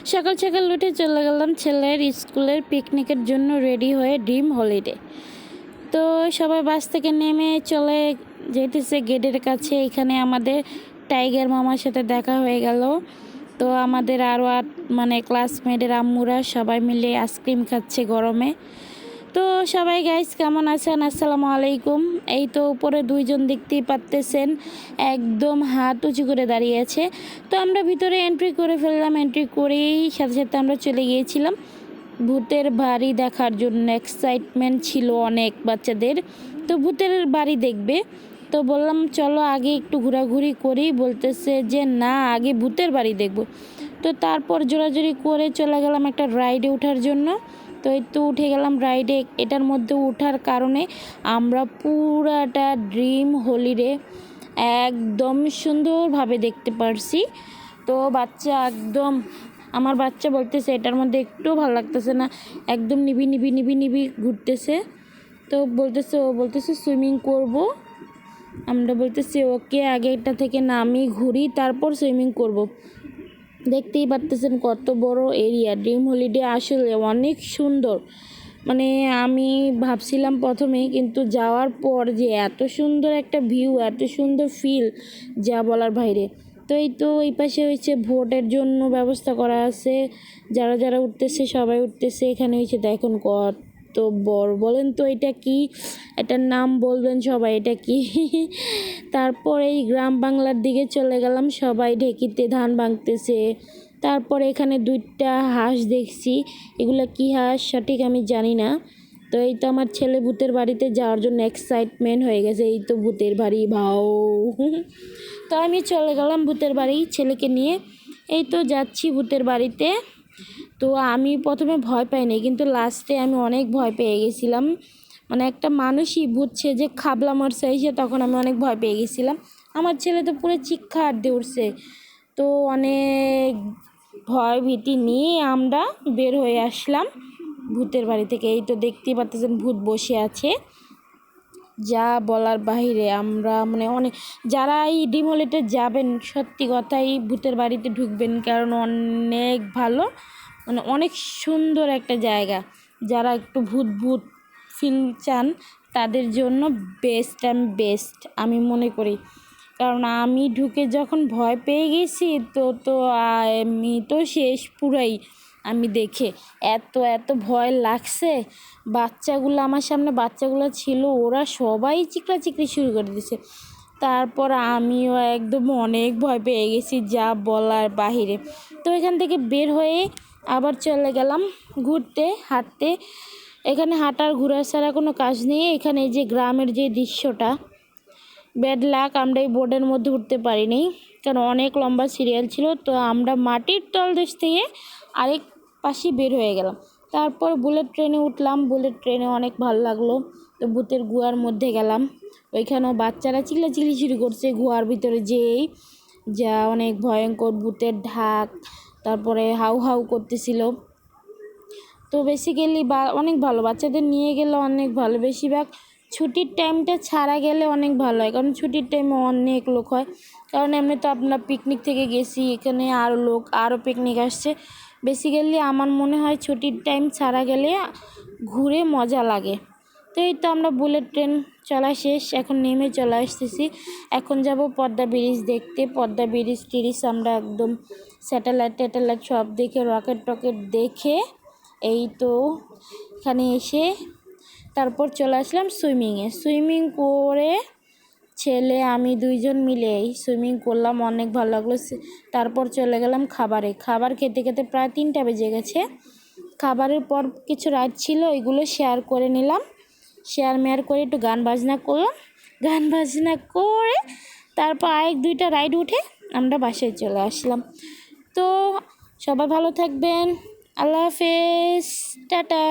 সকাল সকাল উঠে চলে গেলাম ছেলের স্কুলের পিকনিকের জন্য রেডি হয়ে ড্রিম হলিডে। তো সবাই বাস থেকে নেমে চলে যেতেছে গেটের কাছে। এখানে আমাদের টাইগার মামার সাথে দেখা হয়ে গেল। তো আমাদের আরও ক্লাসমেটের আম্মুরা সবাই মিলে আইসক্রিম খাচ্ছে গরমে। তো সবাই গাইস কেমন আছেন? আসসালামু আলাইকুম। এই তো উপরে দুইজন দেখতেই পারতেছেন, একদম হাত উঁচু করে দাঁড়িয়ে আছে। তো আমরা ভিতরে এন্ট্রি করে ফেললাম। এন্ট্রি করেই সাথে সাথে আমরা চলে গিয়েছিলাম ভূতের বাড়ি দেখার জন্য। এক্সাইটমেন্ট ছিল অনেক বাচ্চাদের, তো ভূতের বাড়ি দেখবে। তো বললাম চলো আগে একটু ঘোরাঘুরি করি, বলতেছে যে না আগে ভূতের বাড়ি দেখব। তো তারপর জোরাজোরি করে চলে গেলাম একটা রাইডে ওঠার জন্য। তো এই তো উঠে গেলাম রাইডে। এটার মধ্যে ওঠার কারণে আমরা পুরাটা ড্রিম হলিডে একদম সুন্দরভাবে দেখতে পারছি। তো আমার বাচ্চা বলতেছে এটার মধ্যে একটু ভালো লাগতেছে না, একদম নিবি নিবি নিবি নিবি ঘুরতেছে। তো বলতেছে সুইমিং করব। আমরা বলতেছি ওকে আগে এটা থেকে নামি ঘুরি তারপর সুইমিং করব। দেখতেই পারতেছেন কত বড় এরিয়া। ড্রিম হলিডে আসলে অনেক সুন্দর। আমি ভাবছিলাম প্রথমেই, কিন্তু যাওয়ার পর যে এত সুন্দর একটা ভিউ, এত সুন্দর ফিল, যা বলার বাইরে। তো এই পাশে হয়েছে ভোটের জন্য ব্যবস্থা করা আছে। যারা যারা উঠতেছে সবাই উঠতেছে। এখানে হয়েছে দেখুন কত বড়, বলেন তো এটা কি? এটার নাম বলবেন সবাই, এটা কি? তারপর এই গ্রাম বাংলার দিকে চলে গেলাম। সবাই ঢেকিতে ধান ভাঙতেছে। তারপর এখানে দুইটা হাঁস দেখছি, এগুলো কি হাঁস সঠিক আমি জানি না। তো এই তো আমার ছেলে ভূতের বাড়িতে যাওয়ার জন্য এক্সাইটমেন্ট হয়ে গেছে। এই তো ভূতের বাড়ি ভাও। তো আমি চলে গেলাম ভূতের বাড়ি ছেলেকে নিয়ে। এই তো যাচ্ছি ভূতের বাড়িতে। তো আমি প্রথমে ভয় পাইনি, কিন্তু লাস্টে আমি অনেক ভয় পেয়ে গেছিলাম। একটা মানুষই ভূত যে খাবলা মারছে এসে, তখন আমি অনেক ভয় পেয়ে গেছিলাম। আমার ছেলে তো পুরো চিৎকার দিয়ে উঠছে। তো অনেক ভয় ভীতি নিয়ে আমরা বের হয়ে আসলাম ভূতের বাড়ি থেকে। এই তো দেখতেই পাচ্ছেন ভূত বসে আছে, যা বলার বাহিরে। আমরা অনেক, যারা এই ড্রিম হলিডে যাবেন সত্যি কথাই ভূতের বাড়িতে ঢুকবেন, কারণ অনেক ভালো, অনেক সুন্দর একটা জায়গা। যারা একটু ভূত ভূত ফিল চান তাদের জন্য বেস্ট আমি মনে করি। কারণ আমি ঢুকে যখন ভয় পেয়ে গেছি আমি তো শেষ পুরাই। আমি দেখে এত ভয় লাগছে। আমার সামনে বাচ্চাগুলো ছিল, ওরা সবাই চিকড়ি শুরু করে দিয়েছে। তারপর আমিও একদম অনেক ভয় পেয়ে গেছি, যা বলার বাহিরে। তো এখান থেকে বের হয়ে আবার চলে গেলাম হাঁটতে। এখানে হাঁটার ঘোরা ছাড়া কোনো কাজ নেই। এখানে এই যে গ্রামের যে দৃশ্যটা, ব্যাড লাক আমরা এই বোর্ডের মধ্যে উঠতে পারিনি, কারণ অনেক লম্বা সিরিয়াল ছিল। তো আমরা মাটির তলদেশ থেকে আরেক পাশে বের হয়ে গেলাম। তারপর বুলেট ট্রেনে উঠলাম। বুলেট ট্রেনে অনেক ভালো লাগলো। তো ভূতের গুহার মধ্যে গেলাম। ওইখানেও বাচ্চারা চিল্লাচিল্লি শুরু করছে গুহার ভিতরে যেই, যা অনেক ভয়ঙ্কর ভূতের ঢাক, তারপরে হাউ হাউ করতেছিল। তো বেসিক্যালি অনেক ভালো, বাচ্চাদের নিয়ে গেলে অনেক ভালো। বেশিরভাগ ছুটির টাইমটা ছাড়া গেলে অনেক ভালো হয়, কারণ ছুটির টাইমে অনেক লোক হয়। কারণ এমনি তো আপনার পিকনিক থেকে গেছি, এখানে আরও পিকনিক আসছে। বেসিক্যালি আমার মনে হয় ছুটির টাইম ছাড়া গেলে ঘুরে মজা লাগে। তো এই তো আমরা বুলেট ট্রেন চলা শেষ, এখন নেমে চলে আসতেছি। এখন যাব পদ্মা ব্রিজ দেখতে। পদ্মা ব্রিজ টিরিজ আমরা একদম স্যাটেলাইট সব দেখে, রকেট দেখে এই তো এখানে এসে তারপর চলে আসলাম সুইমিং করে ছেলে আমি দুইজন মিলে সুইমিং করলাম, অনেক ভালো লাগলো। তারপর চলে গেলাম খাবার খেতে খেতে প্রায় 3টা বেজে গেছে। খাবারের পর কিছু রাইড ছিল, ওইগুলো শেয়ার করে নিলাম। শেয়ার করে একটু গান বাজনা করলাম। গান বাজনা করে তারপর আরেক 2টা রাইড উঠে আমরা বাসায় চলে আসলাম। তো সবাই ভালো থাকবেন। আল্লাহ হাফেজ, টাটা।